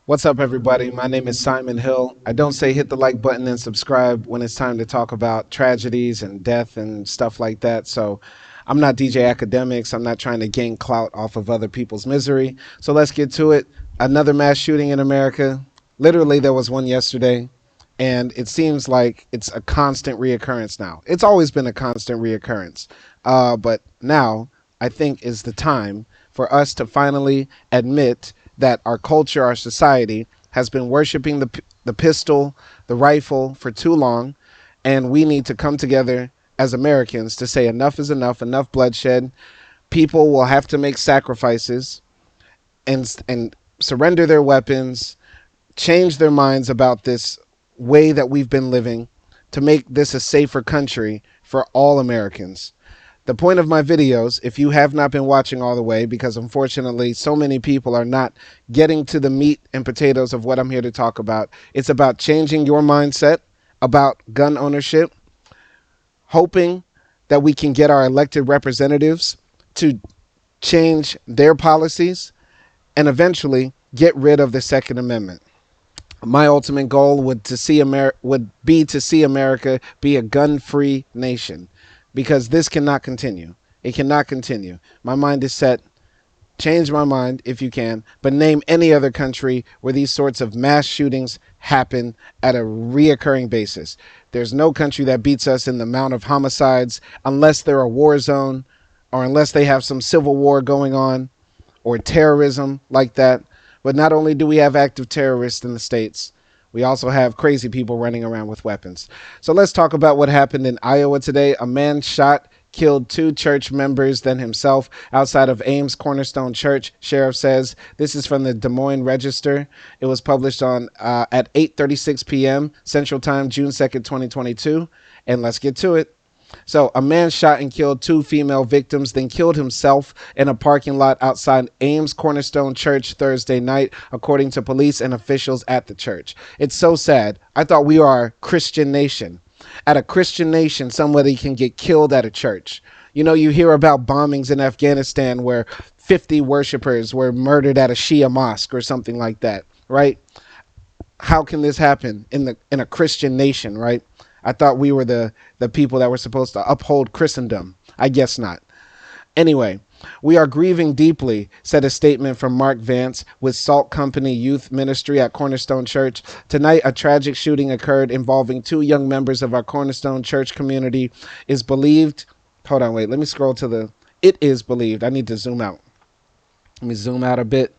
What's up, everybody? My name is Simon Hill. I don't say hit the like button and subscribe when it's time to talk about tragedies and death and stuff like that. So I'm not DJ Academics. I'm not trying to gain clout off of other people's misery. So let's get to it. Another mass shooting in America. Literally, there was one yesterday, and it seems like it's a constant reoccurrence now. It's always been a constant reoccurrence. But now I think is the time for us to finally admit that our culture, our society, has been worshiping the pistol, the rifle for too long, and we need to come together as Americans to say enough is enough, enough bloodshed. People will have to make sacrifices and surrender their weapons, change their minds about this way that we've been living to make this a safer country for all Americans. The point of my videos, if you have not been watching all the way, because unfortunately so many people are not getting to the meat and potatoes of what I'm here to talk about, it's about changing your mindset about gun ownership, hoping that we can get our elected representatives to change their policies and eventually get rid of the Second Amendment. My ultimate goal would be to see America be a gun-free nation, because this cannot continue. It cannot continue. My mind is set. Change my mind if you can, but name any other country where these sorts of mass shootings happen at a reoccurring basis. There's no country that beats us in the amount of homicides unless they're a war zone or unless they have some civil war going on or terrorism like that. But not only do we have active terrorists in the States, we also have crazy people running around with weapons. So let's talk about what happened in Iowa today. A man shot, killed two church members, then himself, outside of Ames Cornerstone Church. Sheriff says this is from the Des Moines Register. It was published on at 8:36 p.m. Central Time, June 2nd, 2022. And let's get to it. So a man shot and killed two female victims, then killed himself in a parking lot outside Ames Cornerstone Church Thursday night, according to police and officials at the church. It's so sad. I thought we are a Christian nation. At a Christian nation, somebody can get killed at a church. You know, you hear about bombings in Afghanistan where 50 worshipers were murdered at a Shia mosque or something like that, right? How can this happen in a Christian nation, right? I thought we were the people that were supposed to uphold Christendom. I guess not. Anyway, we are grieving deeply, said a statement from Mark Vance with Salt Company Youth Ministry at Cornerstone Church. Tonight, a tragic shooting occurred involving two young members of our Cornerstone Church community. Is believed. Hold on, wait. Let me scroll to the. It is believed. I need to zoom out. Let me zoom out a bit.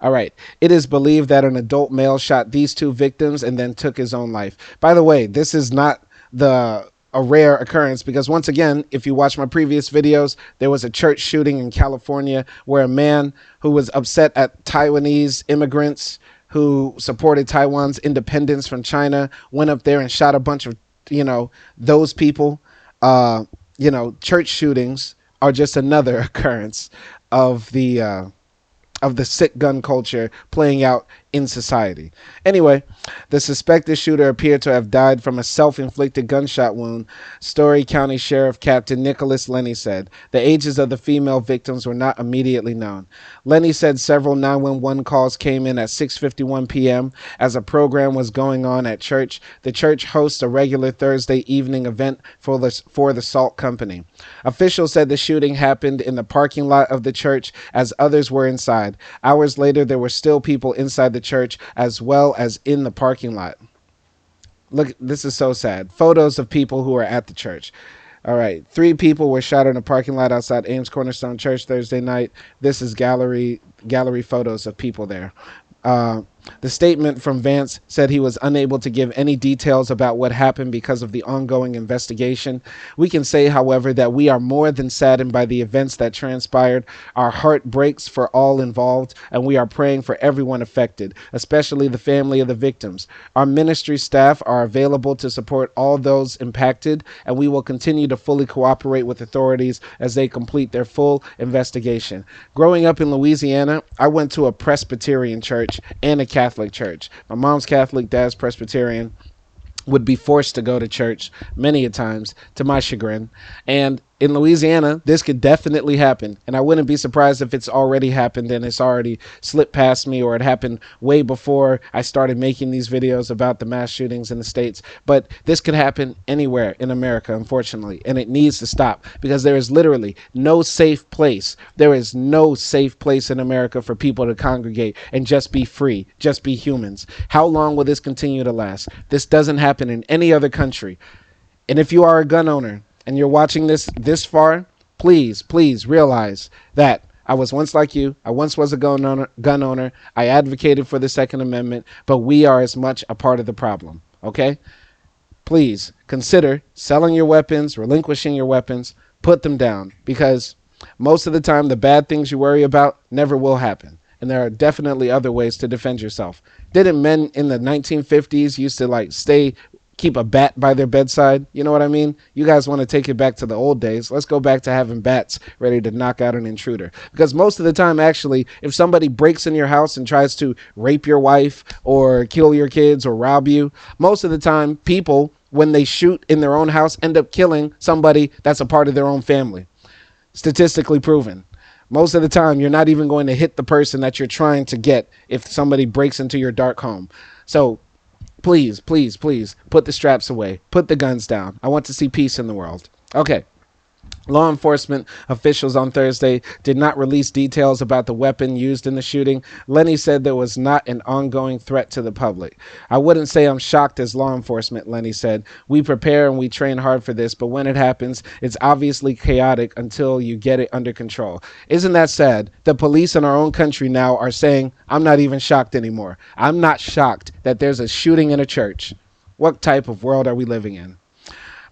All right. It is believed that an adult male shot these two victims and then took his own life. By the way, this is not a rare occurrence, because once again, if you watch my previous videos, there was a church shooting in California where a man who was upset at Taiwanese immigrants who supported Taiwan's independence from China went up there and shot a bunch of, those people. Church shootings are just another occurrence of the sick gun culture playing out in society. Anyway, the suspected shooter appeared to have died from a self-inflicted gunshot wound, Story County Sheriff Capt Nicholas Lennie said. The ages of the female victims were not immediately known. Lennie said several 911 calls came in at 6:51 p.m. as a program was going on at church. The church hosts a regular Thursday evening event for the Salt Company. Officials said the shooting happened in the parking lot of the church as others were inside. Hours later, there were still people inside the church as well as in the parking lot. Look, this is so sad. Photos of people who are at the church. All right. 3 people were shot in a parking lot outside Ames Cornerstone Church Thursday night. This is gallery photos of people there. The statement from Vance said he was unable to give any details about what happened because of the ongoing investigation. We can say, however, that we are more than saddened by the events that transpired. Our heart breaks for all involved, and we are praying for everyone affected, especially the family of the victims. Our ministry staff are available to support all those impacted, and we will continue to fully cooperate with authorities as they complete their full investigation. Growing up in Louisiana, I went to a Presbyterian church and a Catholic church. My mom's Catholic, dad's Presbyterian. Would be forced to go to church many a times, to my chagrin. And in Louisiana, this could definitely happen. And I wouldn't be surprised if it's already happened and it's already slipped past me, or it happened way before I started making these videos about the mass shootings in the States. But this could happen anywhere in America, unfortunately. And it needs to stop, because there is literally no safe place. There is no safe place in America for people to congregate and just be free, just be humans. How long will this continue to last? This doesn't happen in any other country. And if you are a gun owner and you're watching this far, please realize that I was once like you. I once was a gun owner. I advocated for the Second Amendment, but we are as much a part of the problem. Okay? Please consider selling your weapons, relinquishing your weapons, put them down, because most of the time the bad things you worry about never will happen. And there are definitely other ways to defend yourself. Didn't men in the 1950s used to keep a bat by their bedside? You know what I mean? You guys want to take it back to the old days. Let's go back to having bats ready to knock out an intruder. Because most of the time, actually, if somebody breaks in your house and tries to rape your wife or kill your kids or rob you, most of the time, people, when they shoot in their own house, end up killing somebody that's a part of their own family. Statistically proven. Most of the time, you're not even going to hit the person that you're trying to get if somebody breaks into your dark home. So please put the straps away. Put the guns down. I want to see peace in the world. Okay. Law enforcement officials on Thursday did not release details about the weapon used in the shooting. Lennie said there was not an ongoing threat to the public. I wouldn't say I'm shocked as law enforcement, Lennie said. We prepare and we train hard for this, but when it happens, it's obviously chaotic until you get it under control. Isn't that sad? The police in our own country now are saying, I'm not even shocked anymore. I'm not shocked that there's a shooting in a church. What type of world are we living in?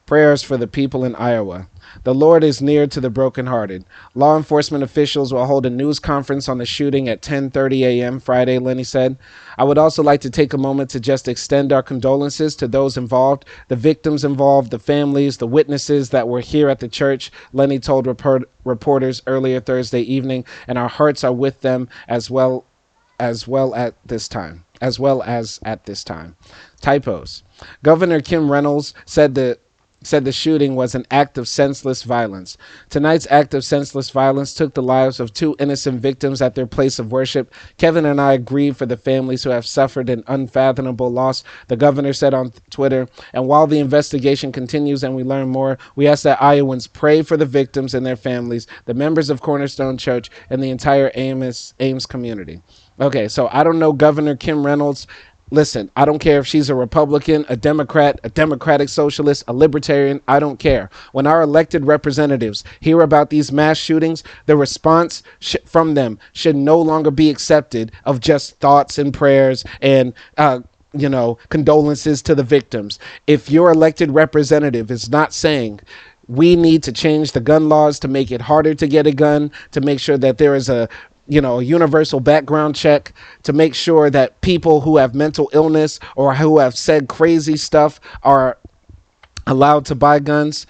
Prayers for the people in Iowa. The Lord is near to the brokenhearted. Law enforcement officials will hold a news conference on the shooting at 10:30 a.m. Friday, Lennie said. I would also like to take a moment to just extend our condolences to those involved, the victims involved, the families, the witnesses that were here at the church, Lennie told reporters earlier Thursday evening, and our hearts are with them as well as at this time. Typos. Governor Kim Reynolds said the shooting was an act of senseless violence. Tonight's act of senseless violence took the lives of two innocent victims at their place of worship. Kevin and I grieve for the families who have suffered an unfathomable loss, the governor said on Twitter. And while the investigation continues and we learn more, we ask that Iowans pray for the victims and their families, the members of Cornerstone Church, and the entire Ames community. Okay, so I don't know Governor Kim Reynolds. Listen, I don't care if she's a Republican, a Democrat, a Democratic Socialist, a Libertarian. I don't care. When our elected representatives hear about these mass shootings, the response from them should no longer be accepted of just thoughts and prayers and, condolences to the victims. If your elected representative is not saying, we need to change the gun laws to make it harder to get a gun, to make sure that there is a universal background check, to make sure that people who have mental illness or who have said crazy stuff are allowed to buy guns,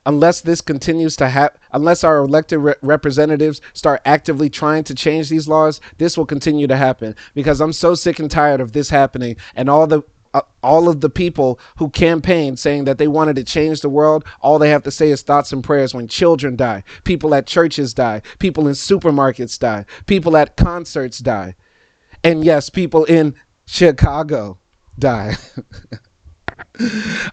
unless this continues to happen, unless our elected representatives start actively trying to change these laws, this will continue to happen, because I'm so sick and tired of this happening, and all of the people who campaigned saying that they wanted to change the world, all they have to say is thoughts and prayers when children die, people at churches die, people in supermarkets die, people at concerts die, and yes, people in Chicago die.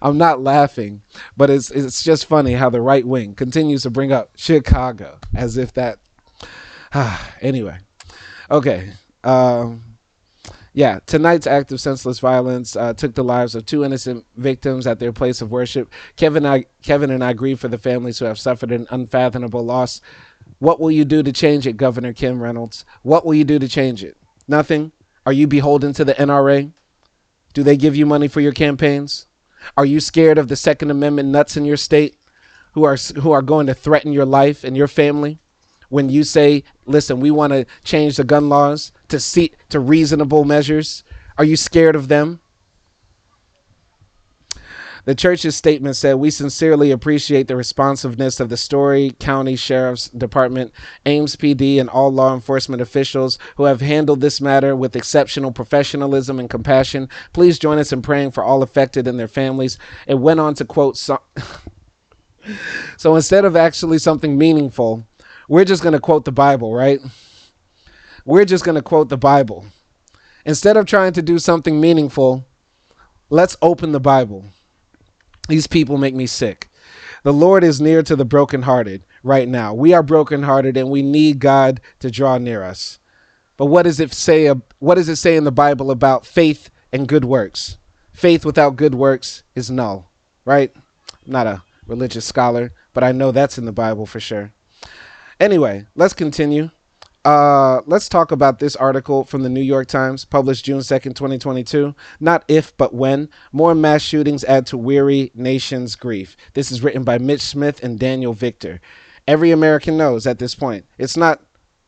I'm not laughing, but it's just funny how the right wing continues to bring up Chicago as if that. Anyway, okay. Tonight's act of senseless violence took the lives of two innocent victims at their place of worship. Kevin and I grieve for the families who have suffered an unfathomable loss. What will you do to change it, Governor Kim Reynolds? What will you do to change it? Nothing? Are you beholden to the NRA? Do they give you money for your campaigns? Are you scared of the Second Amendment nuts in your state who are going to threaten your life and your family? When you say, listen, we want to change the gun laws to reasonable measures, are you scared of them? The church's statement said, we sincerely appreciate the responsiveness of the Story County Sheriff's Department, Ames PD, and all law enforcement officials who have handled this matter with exceptional professionalism and compassion. Please join us in praying for all affected and their families. It went on to quote So instead of actually something meaningful, we're just going to quote the Bible, right? We're just going to quote the Bible. Instead of trying to do something meaningful, let's open the Bible. These people make me sick. The Lord is near to the brokenhearted right now. We are brokenhearted and we need God to draw near us. But what does it say? What does it say in the Bible about faith and good works? Faith without good works is null, right? I'm not a religious scholar, but I know that's in the Bible for sure. Anyway, let's continue. Let's talk about this article from the New York Times, published June 2nd, 2022. Not if, but when. More mass shootings add to weary nation's grief. This is written by Mitch Smith and Daniel Victor. Every American knows at this point, it's not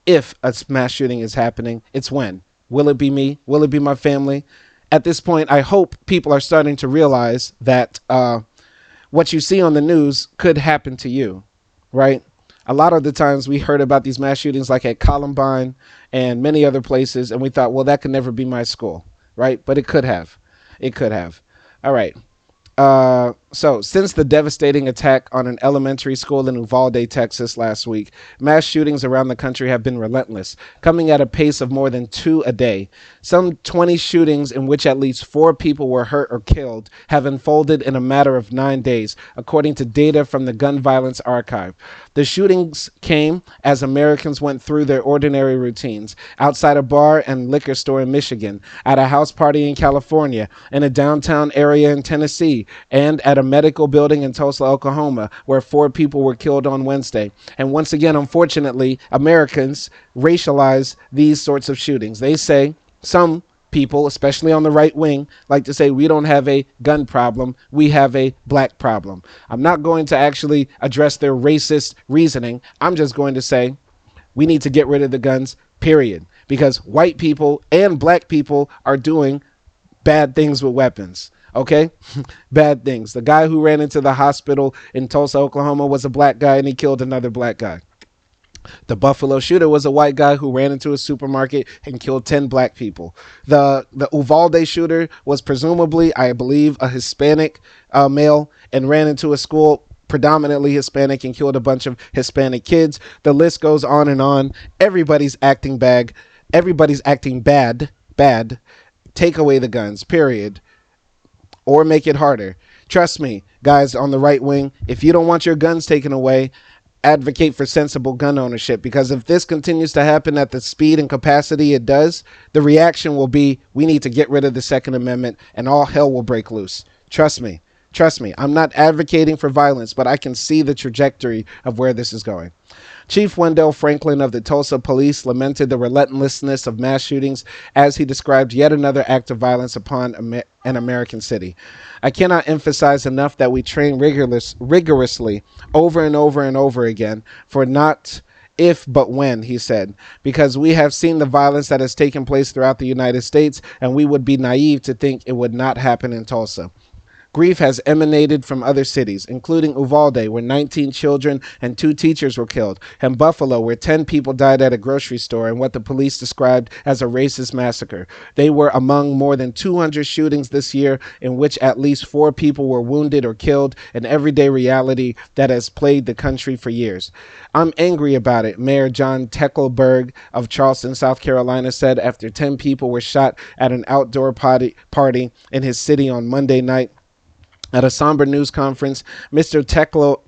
if a mass shooting is happening, it's when. Will it be me? Will it be my family? At this point, I hope people are starting to realize that what you see on the news could happen to you, right? A lot of the times we heard about these mass shootings like at Columbine and many other places, and we thought, well, that could never be my school, right? But it could have. It could have. All right. So since the devastating attack on an elementary school in Uvalde, Texas last week, mass shootings around the country have been relentless, coming at a pace of more than 2 a day. Some 20 shootings in which at least 4 people were hurt or killed have unfolded in a matter of 9 days, according to data from the Gun Violence Archive. The shootings came as Americans went through their ordinary routines, outside a bar and liquor store in Michigan, at a house party in California, in a downtown area in Tennessee, and at a medical building in Tulsa, Oklahoma, where 4 people were killed on Wednesday. And once again, unfortunately, Americans racialize these sorts of shootings. They say, some people, especially on the right wing, like to say we don't have a gun problem, we have a black problem. I'm not going to actually address their racist reasoning. I'm just going to say we need to get rid of the guns, period. Because white people and black people are doing bad things with weapons. Okay? Bad things. The guy who ran into the hospital in Tulsa, Oklahoma was a black guy and he killed another black guy. The Buffalo shooter was a white guy who ran into a supermarket and killed 10 black people. The Uvalde shooter was presumably, I believe, a Hispanic male and ran into a school predominantly Hispanic and killed a bunch of Hispanic kids. The list goes on and on. Everybody's acting bad. Everybody's acting bad. Take away the guns, period. Or make it harder. Trust me, guys on the right wing, if you don't want your guns taken away, advocate for sensible gun ownership, because if this continues to happen at the speed and capacity it does, the reaction will be we need to get rid of the Second Amendment and all hell will break loose. Trust me. I'm not advocating for violence, but I can see the trajectory of where this is going. Chief Wendell Franklin of the Tulsa Police lamented the relentlessness of mass shootings as he described yet another act of violence upon an American city. I cannot emphasize enough that we train rigorously over and over and over again for not if but when, he said, because we have seen the violence that has taken place throughout the United States, and we would be naive to think it would not happen in Tulsa. Grief has emanated from other cities, including Uvalde, where 19 children and 2 teachers were killed, and Buffalo, where 10 people died at a grocery store in what the police described as a racist massacre. They were among more than 200 shootings this year in which at least 4 people were wounded or killed, an everyday reality that has plagued the country for years. I'm angry about it, Mayor John Teckleburg of Charleston, South Carolina said after 10 people were shot at an outdoor party in his city on Monday night. At a somber news conference, Mr.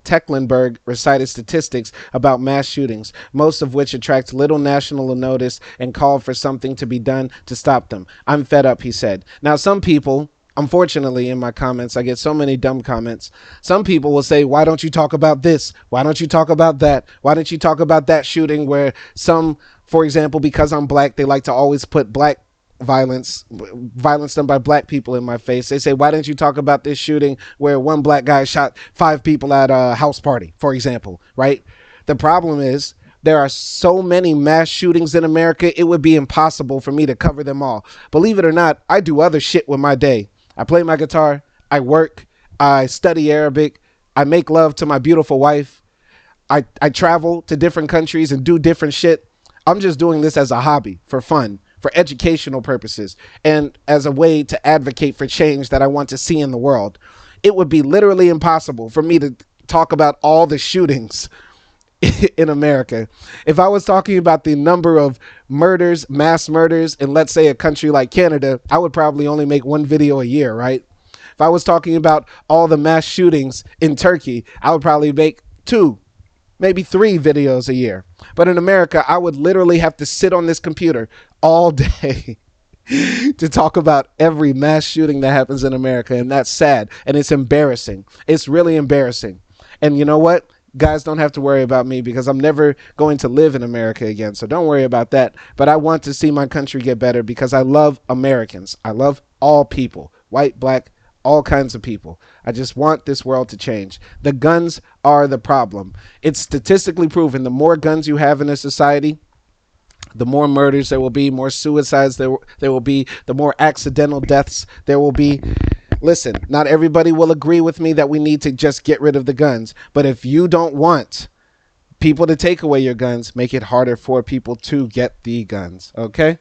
Tecklenburg recited statistics about mass shootings, most of which attract little national notice, and called for something to be done to stop them. I'm fed up, he said. Now, some people, unfortunately, in my comments, I get so many dumb comments. Some people will say, why don't you talk about this? Why don't you talk about that? Why don't you talk about that shooting where some, for example, because I'm black, they like to always put black violence done by black people in my face. They say, why didn't you talk about this shooting where one black guy shot 5 people at a house party, for example, right? The problem is there are so many mass shootings in America, it would be impossible for me to cover them all. Believe it or not, I do other shit with my day. I play my guitar, I work, I study Arabic, I make love to my beautiful wife, I travel to different countries and do different shit. I'm just doing this as a hobby, for fun, for educational purposes, and as a way to advocate for change that I want to see in the world. It would be literally impossible for me to talk about all the shootings in America. If I was talking about the number of murders, mass murders in, let's say, a country like Canada, I would probably only make one video a year, right? If I was talking about all the mass shootings in Turkey, I would probably make 2, maybe 3 videos a year. But in America, I would literally have to sit on this computer all day to talk about every mass shooting that happens in America. And that's sad. And it's embarrassing. It's really embarrassing. And you know what? Guys don't have to worry about me because I'm never going to live in America again. So don't worry about that. But I want to see my country get better because I love Americans. I love all people, white, black, all kinds of people. I just want this world to change. The guns are the problem. It's statistically proven the more guns you have in a society, the more murders there will be, more suicides there will be, the more accidental deaths there will be. Listen, not everybody will agree with me that we need to just get rid of the guns. But if you don't want people to take away your guns, make it harder for people to get the guns. Okay?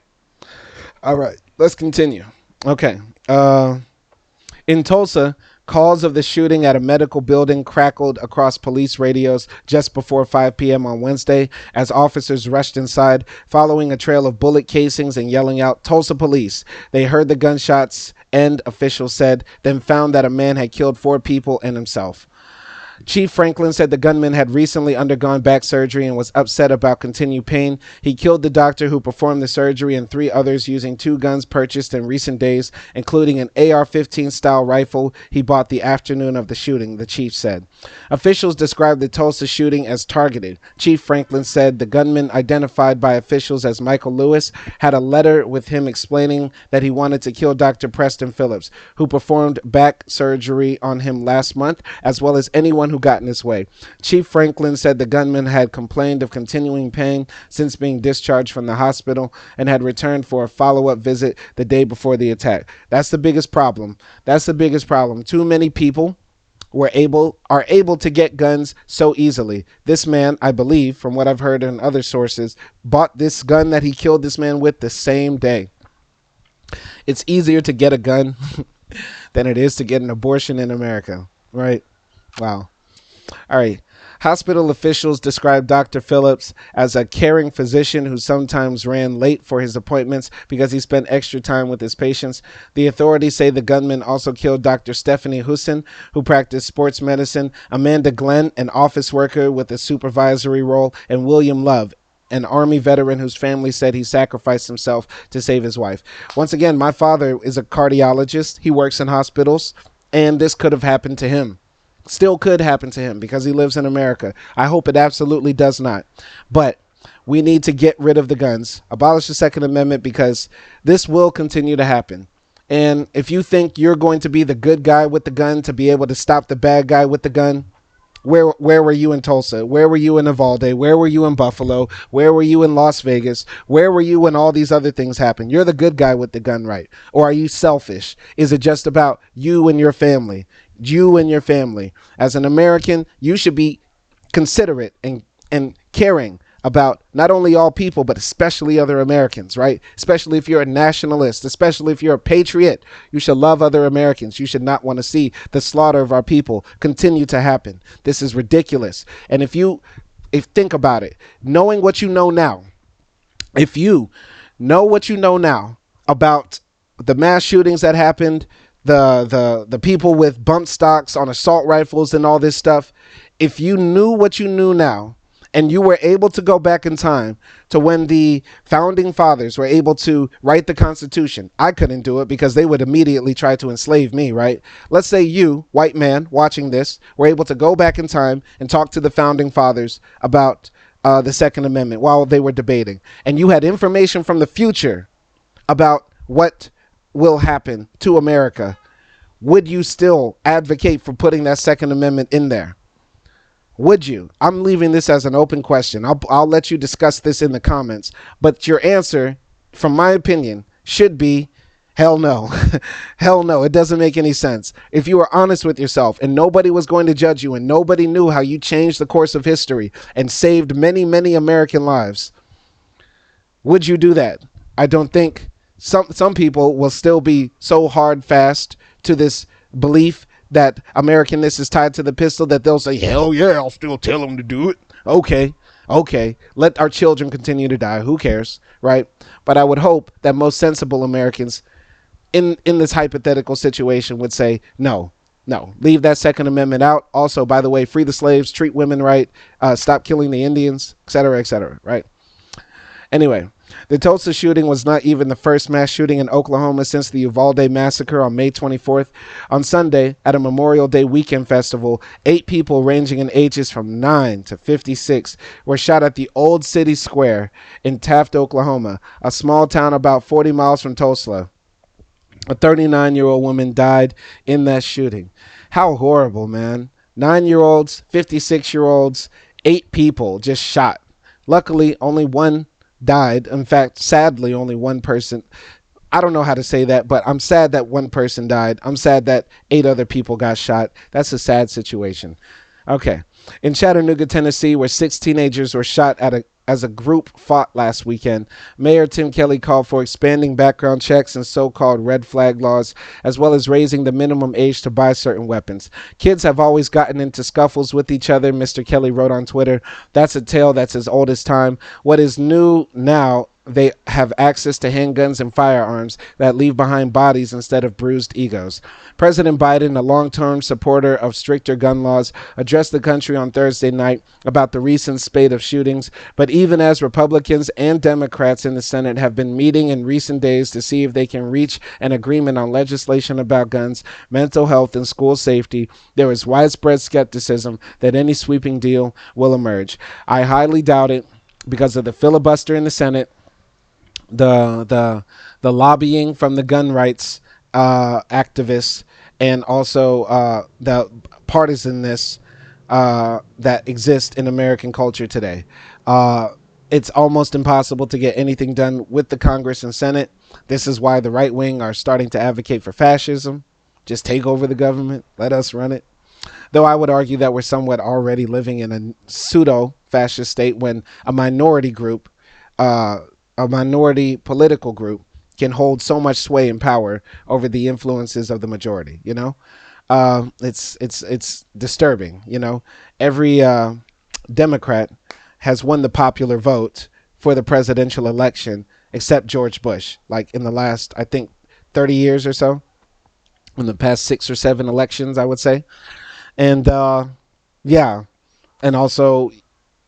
All right, let's continue. Okay. In Tulsa, calls of the shooting at a medical building crackled across police radios just before 5 p.m. on Wednesday as officers rushed inside, following a trail of bullet casings and yelling out, "Tulsa police." They heard the gunshots and, officials said, then found that a man had killed 4 people and himself. Chief Franklin said the gunman had recently undergone back surgery and was upset about continued pain. He killed the doctor who performed the surgery and 3 others using 2 guns purchased in recent days, including an AR-15 style rifle he bought the afternoon of the shooting, the chief said. Officials described the Tulsa shooting as targeted. Chief Franklin said the gunman, identified by officials as Michael Lewis, had a letter with him explaining that he wanted to kill Dr. Preston Phillips, who performed back surgery on him last month, as well as anyone who got in his way. Chief Franklin said the gunman had complained of continuing pain since being discharged from the hospital and had returned for a follow-up visit the day before the attack. That's the biggest problem. That's the biggest problem. Too many people are able to get guns so easily. This man, I believe, from what I've heard in other sources, bought this gun that he killed this man with the same day. It's easier to get a gun than it is to get an abortion in America, right? Wow. All right. Hospital officials described Dr. Phillips as a caring physician who sometimes ran late for his appointments because he spent extra time with his patients. The authorities say the gunman also killed Dr. Stephanie Husson, who practiced sports medicine, Amanda Glenn, an office worker with a supervisory role, and William Love, an Army veteran whose family said he sacrificed himself to save his wife. Once again, my father is a cardiologist. He works in hospitals, and this could have happened to him. Still could happen to him because he lives in America. I hope it absolutely does not. But we need to get rid of the guns, abolish the Second Amendment, because this will continue to happen. And if you think you're going to be the good guy with the gun to be able to stop the bad guy with the gun, where were you in Tulsa? Where were you in Uvalde? Where were you in Buffalo? Where were you in Las Vegas? Where were you when all these other things happened? You're the good guy with the gun, right? Or are you selfish? Is it just about you and your family? You and your family. As an American, you should be considerate and caring about not only all people, but especially other Americans, right? Especially if you're a nationalist, especially if you're a patriot, you should love other Americans. You should not want to see the slaughter of our people continue to happen. This is ridiculous. And if think about it, knowing what you know now, if you know what you know now about the mass shootings that happened, the people with bump stocks on assault rifles and all this stuff, if you knew what you knew now, and you were able to go back in time to when the founding fathers were able to write the Constitution. I couldn't do it because they would immediately try to enslave me, right? Let's say you, white man, watching this, were able to go back in time and talk to the founding fathers about the Second Amendment while they were debating. And you had information from the future about what will happen to America. Would you still advocate for putting that Second Amendment in there? Would you? I'm leaving this as an open question. I'll let you discuss this in the comments. But your answer, from my opinion, should be hell no. Hell no. It doesn't make any sense. If you were honest with yourself and nobody was going to judge you and nobody knew how you changed the course of history and saved many, many American lives, would you do that? I don't think some people will still be so hard fast to this belief that Americanness is tied to the pistol, that they'll say, hell yeah, I'll still tell them to do it. Okay, let our children continue to die. Who cares, right? But I would hope that most sensible Americans in this hypothetical situation would say, no, leave that Second Amendment out. Also, by the way, free the slaves, treat women right, stop killing the Indians, et cetera, right? Anyway, the Tulsa shooting was not even the first mass shooting in Oklahoma since the Uvalde massacre on May 24th. On Sunday, at a Memorial Day weekend festival, 8 people ranging in ages from 9 to 56 were shot at the Old City Square in Taft, Oklahoma, a small town about 40 miles from Tulsa. A 39-year-old woman died in that shooting. How horrible, man. 9-year-olds, 56-year-olds, 8 people just shot. Luckily, only one died. In fact, sadly, only one person. I don't know how to say that, but I'm sad that one person died. I'm sad that 8 other people got shot. That's a sad situation. Okay. In Chattanooga, Tennessee, where 6 teenagers were shot as a group fought last weekend, Mayor Tim Kelly called for expanding background checks and so-called red flag laws, as well as raising the minimum age to buy certain weapons. Kids have always gotten into scuffles with each other, Mr. Kelly wrote on Twitter. That's a tale that's as old as time. What is new now, they have access to handguns and firearms that leave behind bodies instead of bruised egos. President Biden, a long-term supporter of stricter gun laws, addressed the country on Thursday night about the recent spate of shootings. But even as Republicans and Democrats in the Senate have been meeting in recent days to see if they can reach an agreement on legislation about guns, mental health, and school safety, there is widespread skepticism that any sweeping deal will emerge. I highly doubt it because of the filibuster in the Senate, the lobbying from the gun rights activists, and also the partisanness that exist in American culture today. It's almost impossible to get anything done with the Congress and Senate. This is why the right wing are starting to advocate for fascism. Just take over the government, let us run it. Though I would argue that we're somewhat already living in a pseudo-fascist state when a minority group, a minority political group, can hold so much sway and power over the influences of the majority. It's disturbing. Every Democrat has won the popular vote for the presidential election except George Bush, like in the last, I think, 30 years or so, in the past 6 or 7 elections, I would say. And yeah, and also,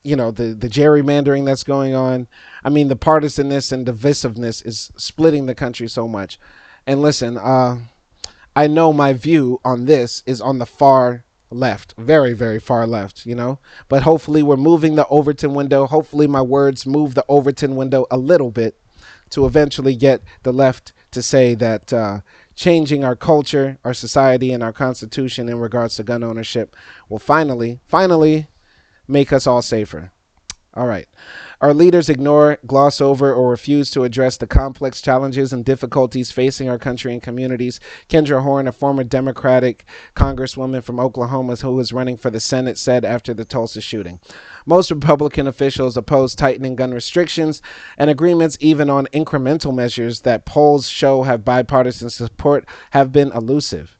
the gerrymandering that's going on. I mean, the partisanness and divisiveness is splitting the country so much. And listen, I know my view on this is on the far left, very, very far left, but hopefully we're moving the Overton window. Hopefully my words move the Overton window a little bit to eventually get the left to say that changing our culture, our society, and our Constitution in regards to gun ownership will finally make us all safer. All right. Our leaders ignore, gloss over, or refuse to address the complex challenges and difficulties facing our country and communities. Kendra Horn, a former Democratic congresswoman from Oklahoma who was running for the Senate, said after the Tulsa shooting. Most Republican officials oppose tightening gun restrictions, and agreements even on incremental measures that polls show have bipartisan support have been elusive.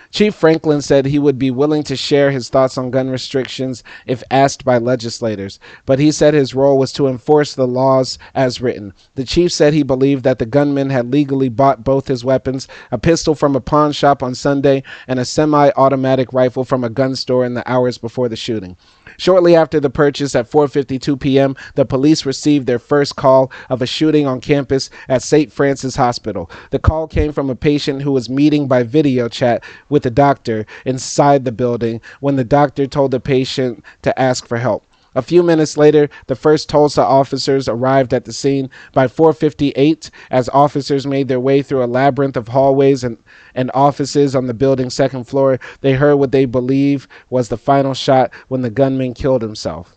Chief Franklin said he would be willing to share his thoughts on gun restrictions if asked by legislators, but he said his role was to enforce the laws as written. The chief said he believed that the gunman had legally bought both his weapons, a pistol from a pawn shop on Sunday and a semi-automatic rifle from a gun store in the hours before the shooting. Shortly after the purchase at 4:52 p.m., the police received their first call of a shooting on campus at St. Francis Hospital. The call came from a patient who was meeting by video chat with a doctor inside the building when the doctor told the patient to ask for help. A few minutes later, the first Tulsa officers arrived at the scene. By 4:58, as officers made their way through a labyrinth of hallways and offices on the building's second floor, they heard what they believe was the final shot when the gunman killed himself.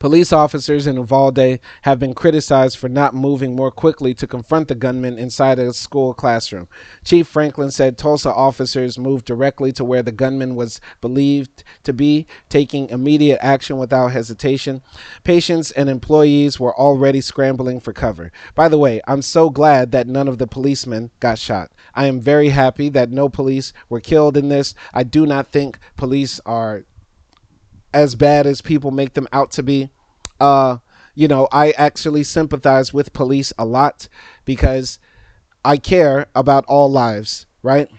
Police officers in Uvalde have been criticized for not moving more quickly to confront the gunman inside a school classroom. Chief Franklin said Tulsa officers moved directly to where the gunman was believed to be, taking immediate action without hesitation. Patients and employees were already scrambling for cover. By the way, I'm so glad that none of the policemen got shot. I am very happy that no police were killed in this. I do not think police are as bad as people make them out to be. I actually sympathize with police a lot because I care about all lives, right?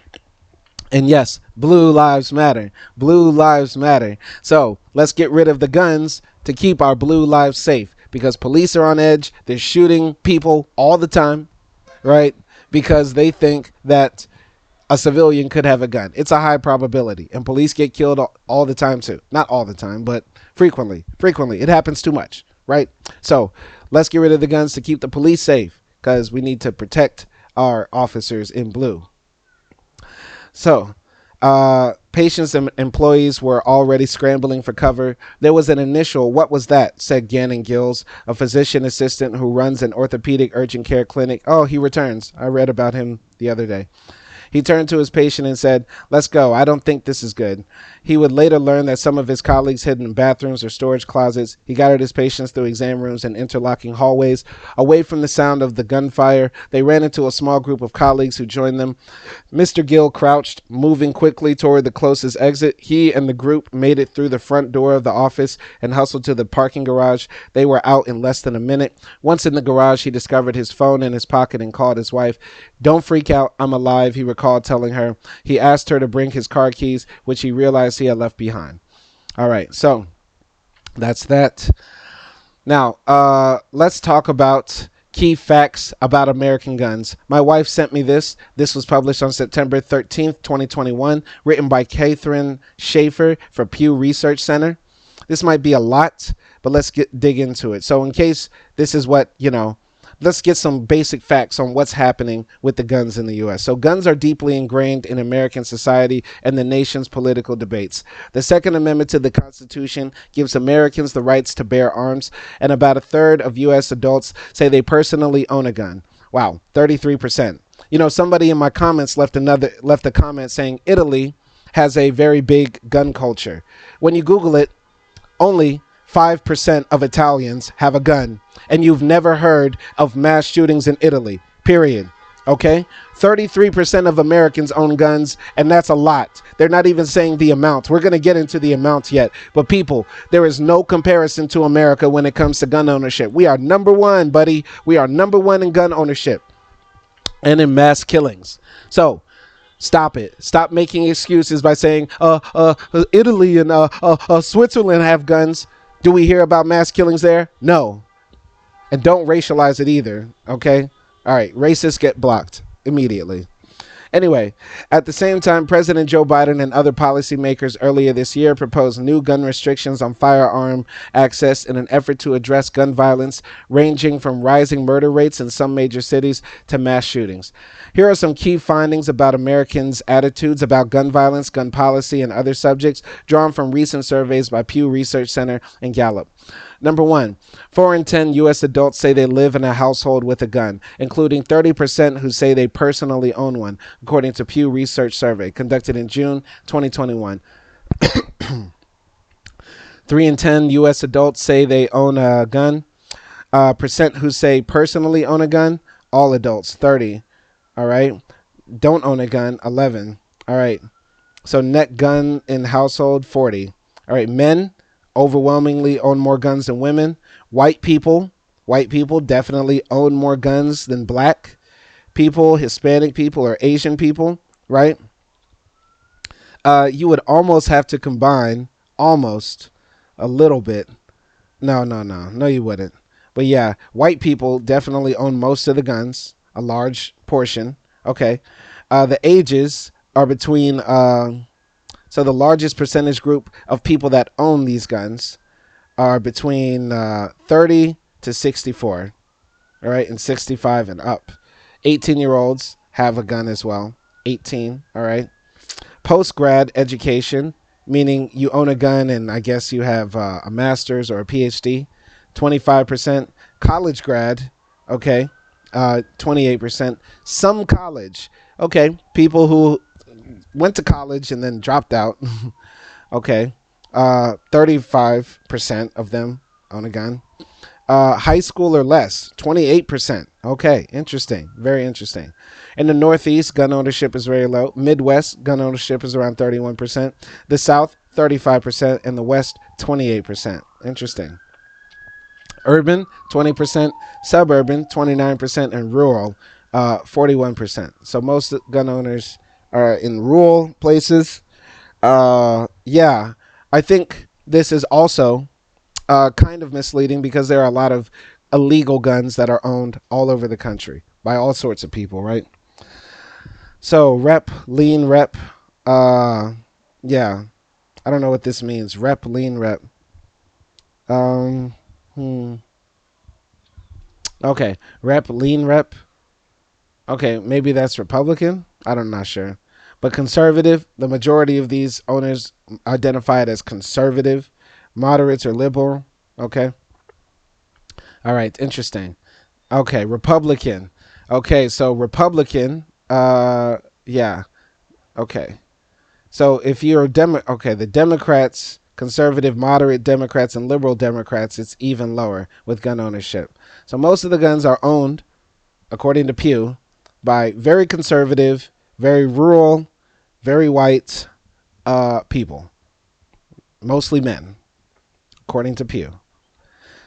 And yes, blue lives matter. Blue lives matter. So let's get rid of the guns to keep our blue lives safe, because police are on edge. They're shooting people all the time, right? Because they think that a civilian could have a gun. It's a high probability, and police get killed all the time too. Not all the time, but frequently. It happens too much, right? So let's get rid of the guns to keep the police safe, because we need to protect our officers in blue. So patients and employees were already scrambling for cover. There was an initial, "What was that?" said Gannon Gills, a physician assistant who runs an orthopedic urgent care clinic. Oh, he returns. I read about him the other day. He turned to his patient and said, "Let's go. I don't think this is good." He would later learn that some of his colleagues hid in bathrooms or storage closets. He guided his patients through exam rooms and interlocking hallways. Away from the sound of the gunfire, they ran into a small group of colleagues who joined them. Mr. Gill crouched, moving quickly toward the closest exit. He and the group made it through the front door of the office and hustled to the parking garage. They were out in less than a minute. Once in the garage, he discovered his phone in his pocket and called his wife. "Don't freak out. I'm alive," he recalled telling her. He asked her to bring his car keys, which he realized he had left behind. All right, so that's that. Now, let's talk about key facts about American guns. My wife sent me this. This was published on September 13th, 2021, written by Catherine Schaefer for Pew Research Center. This might be a lot, but let's dig into it. So in case this is what, let's get some basic facts on what's happening with the guns in the U.S. So guns are deeply ingrained in American society and the nation's political debates. The Second Amendment to the Constitution gives Americans the rights to bear arms, and about a third of U.S. adults say they personally own a gun. Wow, 33%. Somebody in my comments left a comment saying Italy has a very big gun culture. When you Google it, only 5% of Italians have a gun, and you've never heard of mass shootings in Italy, period. Okay? 33% of Americans own guns, and that's a lot. They're not even saying the amount. We're going to get into the amount yet. But people, there is no comparison to America when it comes to gun ownership. We are number one, buddy. We are number one in gun ownership and in mass killings. So, stop it. Stop making excuses by saying, Italy and Switzerland have guns. Do we hear about mass killings there? No. And don't racialize it either, okay? All right, racists get blocked immediately. Anyway, at the same time, President Joe Biden and other policymakers earlier this year proposed new gun restrictions on firearm access in an effort to address gun violence, ranging from rising murder rates in some major cities to mass shootings. Here are some key findings about Americans' attitudes about gun violence, gun policy, and other subjects, drawn from recent surveys by Pew Research Center and Gallup. Number 1, 4 in 10 U.S. adults say they live in a household with a gun, including 30% who say they personally own one, according to Pew Research survey conducted in June 2021. 3 in 10 U.S. adults say they own a gun. Percent who say personally own a gun, all adults, 30. All right. Don't own a gun, 11. All right. So net gun in household, 40. All right. Men overwhelmingly own more guns than women. White people definitely own more guns than black people, Hispanic people, or Asian people, right? You would almost have to combine almost a little bit. No, you wouldn't. But yeah, white people definitely own most of the guns, a large portion. Okay. The ages are between, so the largest percentage group of people that own these guns are between 30 to 64, all right, and 65 and up. 18-year-olds have a gun as well, 18, all right. Post-grad education meaning you own a gun and I guess you have a master's or a PhD. 25%. College grad, okay, 28%. Some college, okay, people who went to college and then dropped out, okay, 35% of them own a gun. High school or less, 28%. Okay, interesting. Very interesting. In the Northeast, gun ownership is very low. Midwest, gun ownership is around 31%. The South, 35%. And the West, 28%. Interesting. Urban, 20%. Suburban, 29%. And rural, 41%. So most gun owners are in rural places. Yeah, I think this is also kind of misleading because there are a lot of illegal guns that are owned all over the country by all sorts of people, right? So lean rep, yeah, I don't know what this means. Lean rep. Um, hmm. Okay, lean rep. Okay, maybe that's Republican. I'm not sure. But conservative, the majority of these owners identify it as conservative, moderates or liberal. Okay. All right, interesting. Okay, Republican. Okay, so Republican, yeah. Okay. So if you're the Democrats, conservative, moderate Democrats, and liberal Democrats, it's even lower with gun ownership. So most of the guns are owned, according to Pew, by very conservative, very rural, very white people, mostly men, according to Pew.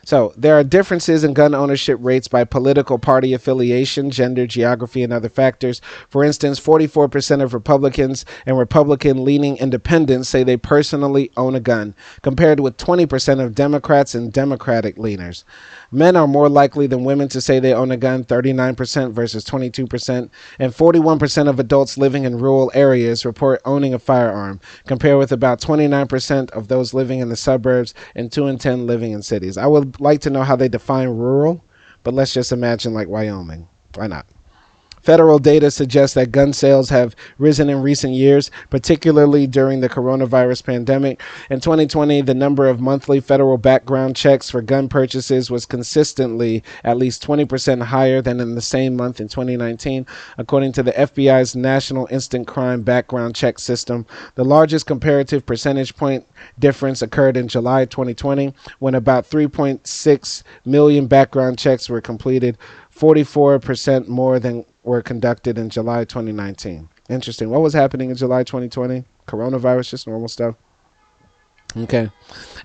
So there are differences in gun ownership rates by political party affiliation, gender, geography, and other factors. For instance, 44% of Republicans and Republican-leaning independents say they personally own a gun, compared with 20% of Democrats and Democratic leaners. Men are more likely than women to say they own a gun, 39% versus 22%, and 41% of adults living in rural areas report owning a firearm, compared with about 29% of those living in the suburbs and 2 in 10 living in cities. I would like to know how they define rural, but let's just imagine like Wyoming. Why not? Federal data suggests that gun sales have risen in recent years, particularly during the coronavirus pandemic. In 2020, the number of monthly federal background checks for gun purchases was consistently at least 20% higher than in the same month in 2019, according to the FBI's National Instant Crime Background Check System. The largest comparative percentage point difference occurred in July 2020, when about 3.6 million background checks were completed, 44% more than were conducted in July 2019. Interesting. What was happening in July 2020? Coronavirus, just normal stuff. Okay.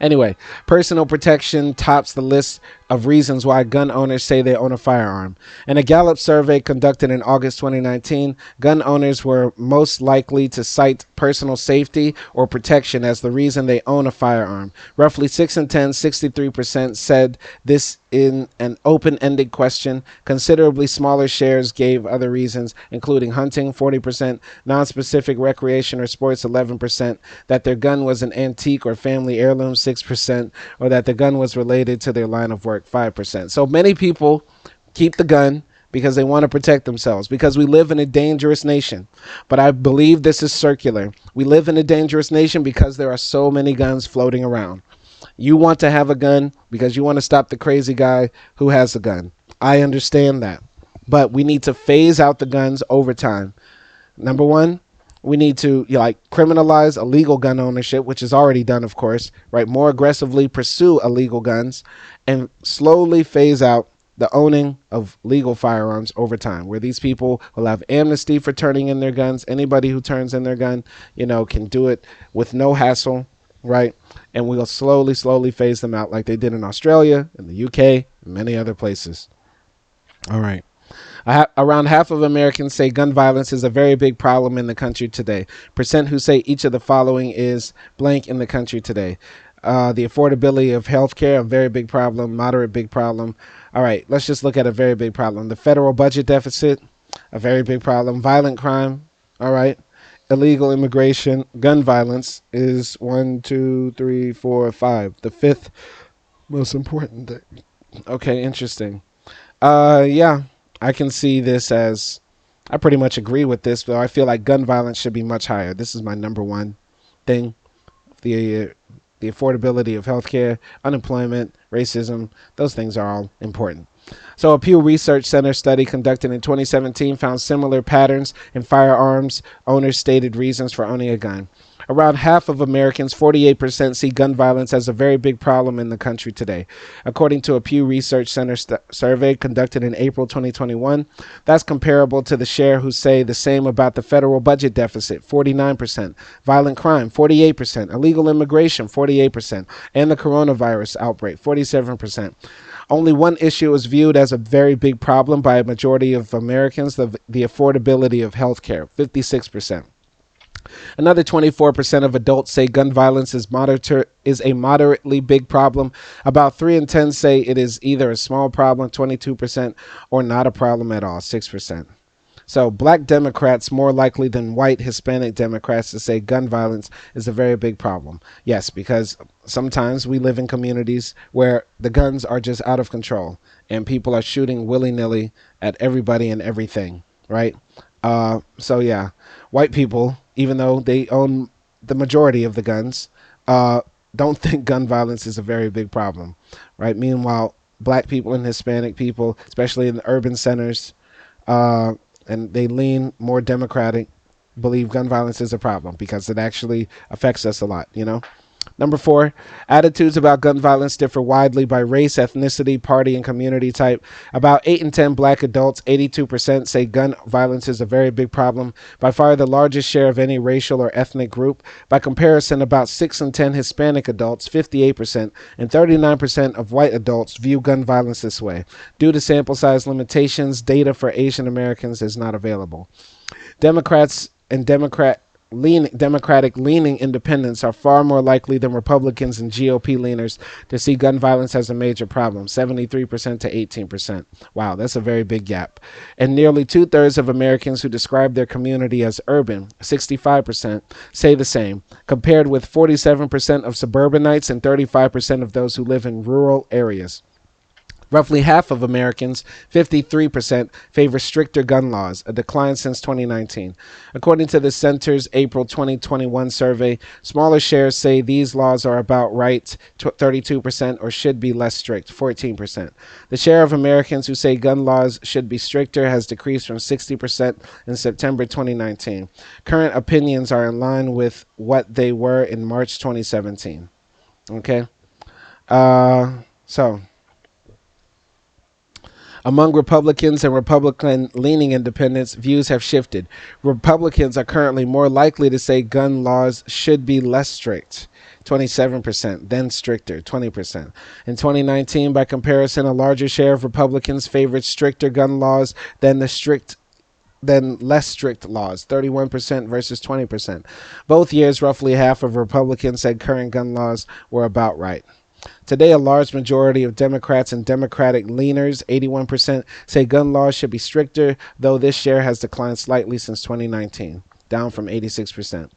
Anyway, personal protection tops the list of reasons why gun owners say they own a firearm. In a Gallup survey conducted in August 2019, gun owners were most likely to cite personal safety or protection as the reason they own a firearm. Roughly 6 in 10, 63% said this in an open-ended question. Considerably smaller shares gave other reasons, including hunting, 40%, non-specific recreation or sports, 11%, that their gun was an antique or family heirloom, 6%, or that the gun was related to their line of work, 5%. So many people keep the gun because they want to protect themselves, because we live in a dangerous nation. But I believe this is circular. We live in a dangerous nation because there are so many guns floating around. You want to have a gun because you want to stop the crazy guy who has a gun. I understand that. But we need to phase out the guns over time. Number one, we need to criminalize illegal gun ownership, which is already done, of course, right? More aggressively pursue illegal guns and slowly phase out the owning of legal firearms over time, where these people will have amnesty for turning in their guns. Anybody who turns in their gun, can do it with no hassle, right? And we'll slowly phase them out like they did in Australia, in the UK, and many other places. All right. Around half of Americans say gun violence is a very big problem in the country today. Percent who say each of the following is blank in the country today. The affordability of health care, a very big problem. Moderate big problem. All right, let's just look at a very big problem. The federal budget deficit, a very big problem. Violent crime, all right. Illegal immigration, gun violence is 1, 2, 3, 4, 5. The fifth most important thing. Okay, interesting. Yeah, I can see this as, I pretty much agree with this, but I feel like gun violence should be much higher. This is my number one thing the affordability of healthcare, unemployment, racism. Those things are all important. So a Pew Research Center study conducted in 2017 found similar patterns in firearms owners' stated reasons for owning a gun. Around half of Americans, 48%, see gun violence as a very big problem in the country today. According to a Pew Research Center survey conducted in April 2021, that's comparable to the share who say the same about the federal budget deficit, 49%, violent crime, 48%, illegal immigration, 48%, and the coronavirus outbreak, 47%. Only one issue is viewed as a very big problem by a majority of Americans, the affordability of health care, 56%. Another 24% of adults say gun violence is a moderately big problem. About 3 in 10 say it is either a small problem, 22%, or not a problem at all, 6%. So black Democrats more likely than white Hispanic Democrats to say gun violence is a very big problem. Yes, because sometimes we live in communities where the guns are just out of control and people are shooting willy-nilly at everybody and everything, right? So yeah, white people, even though they own the majority of the guns, don't think gun violence is a very big problem, right? Meanwhile, black people and Hispanic people, especially in the urban centers, and they lean more Democratic, believe gun violence is a problem because it actually affects us a lot, you know? Number 4, attitudes about gun violence differ widely by race, ethnicity, party, and community type. About 8 in 10 black adults, 82%, say gun violence is a very big problem, by far the largest share of any racial or ethnic group. By comparison, about 6 in 10 Hispanic adults, 58%, and 39% of white adults view gun violence this way. Due to sample size limitations, data for Asian Americans is not available. Democrats and Democratic leaning independents are far more likely than Republicans and GOP leaners to see gun violence as a major problem, 73% to 18%. Wow, that's a very big gap. And nearly 2/3 of Americans who describe their community as urban, 65%, say the same, compared with 47% of suburbanites and 35% of those who live in rural areas. Roughly half of Americans, 53%, favor stricter gun laws, a decline since 2019. According to the Center's April 2021 survey, smaller shares say these laws are about right, 32%, or should be less strict, 14%. The share of Americans who say gun laws should be stricter has decreased from 60% in September 2019. Current opinions are in line with what they were in March 2017. Okay? Among Republicans and Republican-leaning independents, views have shifted. Republicans are currently more likely to say gun laws should be less strict, 27%, then stricter, 20%. In 2019, by comparison, a larger share of Republicans favored stricter gun laws than less strict laws, 31% versus 20%. Both years, roughly half of Republicans said current gun laws were about right. Today, a large majority of Democrats and Democratic leaners, 81%, say gun laws should be stricter, though this share has declined slightly since 2019, down from 86%.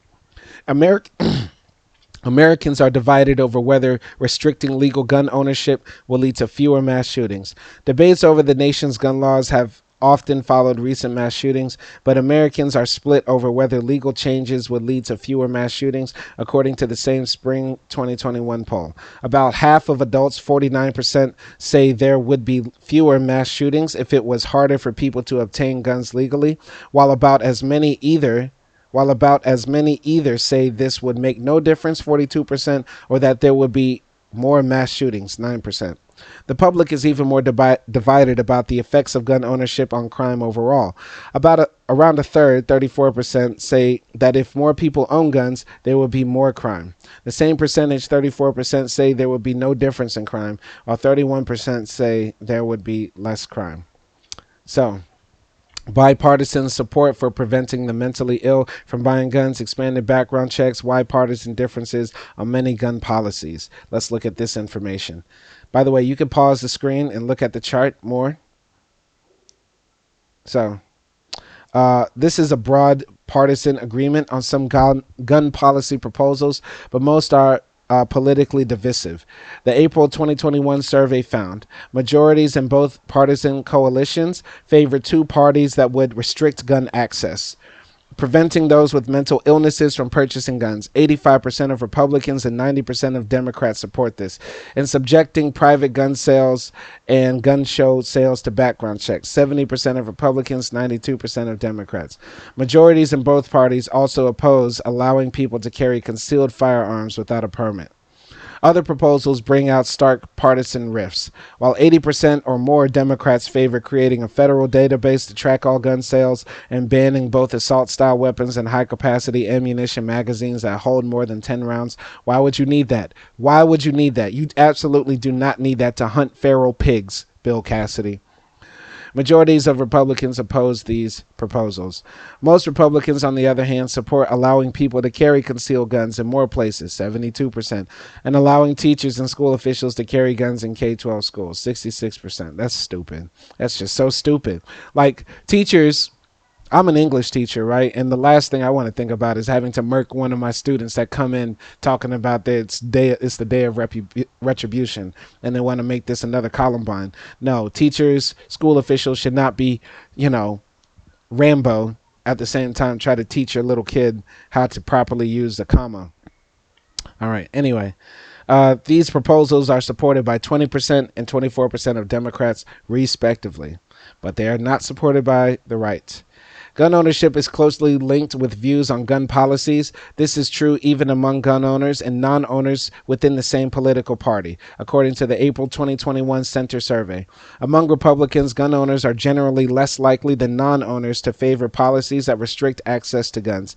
Americans are divided over whether restricting legal gun ownership will lead to fewer mass shootings. Debates over the nation's gun laws have often followed recent mass shootings, but Americans are split over whether legal changes would lead to fewer mass shootings, according to the same spring 2021 poll. About half of adults, 49%, say there would be fewer mass shootings if it was harder for people to obtain guns legally, while about as many either say this would make no difference, 42%, or that there would be more mass shootings, 9%. The public is even more divided about the effects of gun ownership on crime overall. Around a third, 34%, say that if more people own guns, there will be more crime. The same percentage, 34%, say there would be no difference in crime, while 31% say there would be less crime. So, bipartisan support for preventing the mentally ill from buying guns, expanded background checks, bipartisan differences on many gun policies. Let's look at this information. By the way, you can pause the screen and look at the chart more. So, this is a broad partisan agreement on some gun policy proposals, but most are politically divisive. The April 2021 survey found majorities in both partisan coalitions favor two parties that would restrict gun access. preventing those with mental illnesses from purchasing guns. 85% of Republicans and 90% of Democrats support this. And subjecting private gun sales and gun show sales to background checks. 70% of Republicans, 92% of Democrats. Majorities in both parties also oppose allowing people to carry concealed firearms without a permit. Other proposals bring out stark partisan rifts. While 80% or more Democrats favor creating a federal database to track all gun sales and banning both assault-style weapons and high-capacity ammunition magazines that hold more than 10 rounds, why would you need that? Why would you need that? You absolutely do not need that to hunt feral pigs, Bill Cassidy. Majorities of Republicans oppose these proposals. Most Republicans, on the other hand, support allowing people to carry concealed guns in more places, 72%, and allowing teachers and school officials to carry guns in K-12 schools, 66%. That's stupid. That's just so stupid. Like, teachers... I'm an English teacher, right? And the last thing I want to think about is having to murk one of my students that come in talking about that it's the day of retribution, and they want to make this another Columbine. No, teachers, school officials should not be, Rambo at the same time try to teach your little kid how to properly use the comma. All right. Anyway, these proposals are supported by 20% and 24% of Democrats, respectively, but they are not supported by the right. Gun ownership is closely linked with views on gun policies. This is true even among gun owners and non-owners within the same political party, according to the April 2021 Center survey. Among Republicans, gun owners are generally less likely than non-owners to favor policies that restrict access to guns.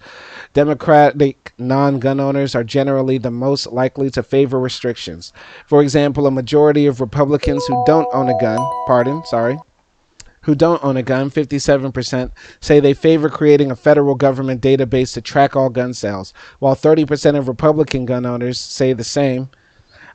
Democratic non-gun owners are generally the most likely to favor restrictions. For example, a majority of Republicans who don't own a gun, 57%, say they favor creating a federal government database to track all gun sales, while 30% of Republican gun owners say the same.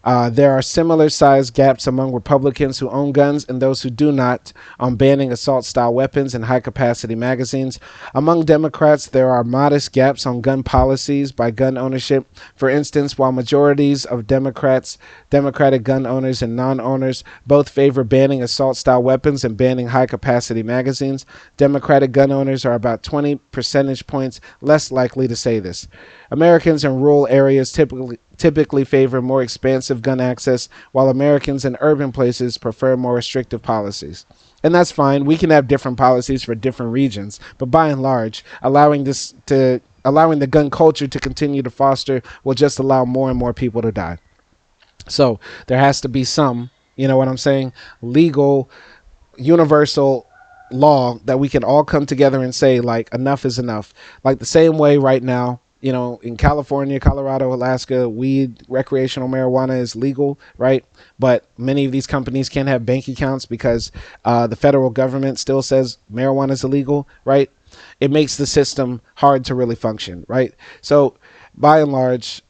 There are similar sized gaps among Republicans who own guns and those who do not on banning assault-style weapons and high-capacity magazines. Among Democrats, there are modest gaps on gun policies by gun ownership. For instance, while majorities of Democratic gun owners and non-owners both favor banning assault-style weapons and banning high-capacity magazines, Democratic gun owners are about 20 percentage points less likely to say this. Americans in rural areas typically favor more expansive gun access, while Americans in urban places prefer more restrictive policies. And that's fine. We can have different policies for different regions, but by and large, allowing the gun culture to continue to foster will just allow more and more people to die. So there has to be some, legal, universal law that we can all come together and say, like, enough is enough. Like the same way right now, in California, Colorado, Alaska, recreational marijuana is legal, right? But many of these companies can't have bank accounts because the federal government still says marijuana is illegal, right? It makes the system hard to really function, right? So by and large,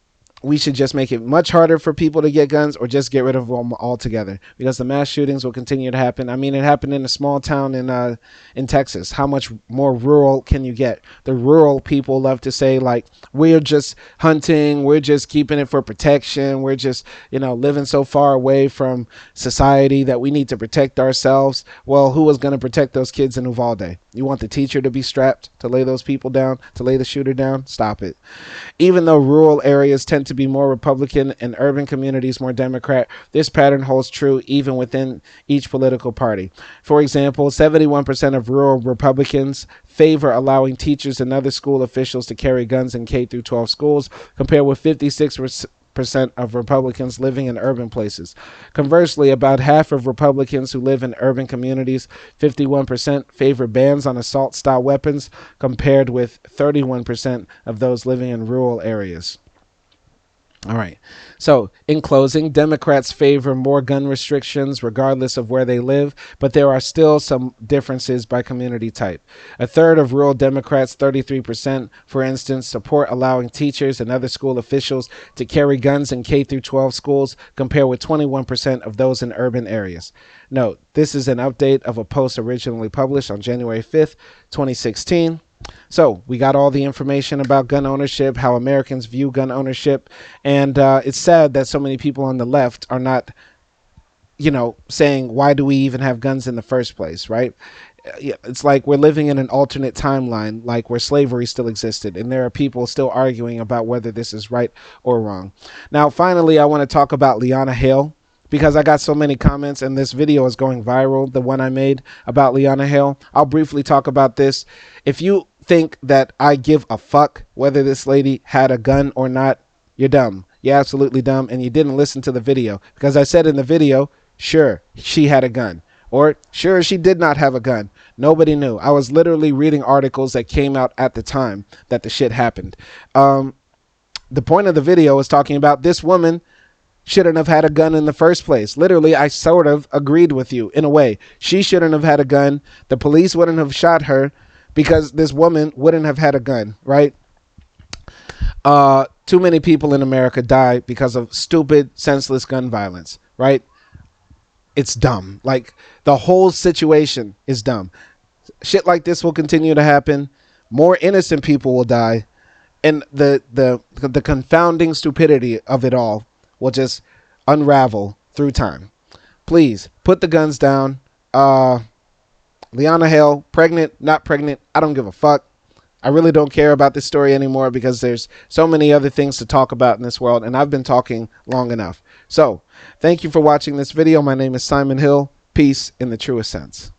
we should just make it much harder for people to get guns or just get rid of them altogether, because the mass shootings will continue to happen. I mean, it happened in a small town in Texas. How much more rural can you get? The rural people love to say, like, we're just hunting, we're just keeping it for protection, we're just, living so far away from society that we need to protect ourselves. Well, who was going to protect those kids in Uvalde? You want the teacher to be strapped to lay those people down, to lay the shooter down? Stop it. Even though rural areas tend to be more Republican and urban communities more Democrat, this pattern holds true even within each political party. For example, 71% of rural Republicans favor allowing teachers and other school officials to carry guns in K-12 schools, compared with 56% of Republicans living in urban places. Conversely, about half of Republicans who live in urban communities, 51%, favor bans on assault-style weapons, compared with 31% of those living in rural areas. All right. So, in closing, Democrats favor more gun restrictions regardless of where they live, but there are still some differences by community type. A third of rural Democrats, 33%, for instance, support allowing teachers and other school officials to carry guns in K-12 schools, compared with 21% of those in urban areas. Note, this is an update of a post originally published on January 5th, 2016. So we got all the information about gun ownership, how Americans view gun ownership, and it's sad that so many people on the left are not, saying, why do we even have guns in the first place, right? Yeah, it's like we're living in an alternate timeline, like where slavery still existed, and there are people still arguing about whether this is right or wrong. Now, finally, I want to talk about Lyanna Hill, because I got so many comments and this video is going viral, the one I made about Lyanna Hill. I'll briefly talk about this. If you think that I give a fuck whether this lady had a gun or not, you're dumb. You're absolutely dumb, and you didn't listen to the video, because I said in the video, sure, she had a gun. Or, sure, she did not have a gun. Nobody knew. I was literally reading articles that came out at the time that the shit happened. The point of the video was talking about this woman shouldn't have had a gun in the first place. Literally, I sort of agreed with you in a way. She shouldn't have had a gun. The police wouldn't have shot her because this woman wouldn't have had a gun, right? Too many people in America die because of stupid, senseless gun violence, right? It's dumb. Like, the whole situation is dumb. Shit like this will continue to happen. More innocent people will die. And the confounding stupidity of it all will just unravel through time. Please put the guns down. Lyanna Hill, pregnant, not pregnant, I don't give a fuck. I really don't care about this story anymore because there's so many other things to talk about in this world, and I've been talking long enough. So, thank you for watching this video. My name is Simon Hill. Peace in the truest sense.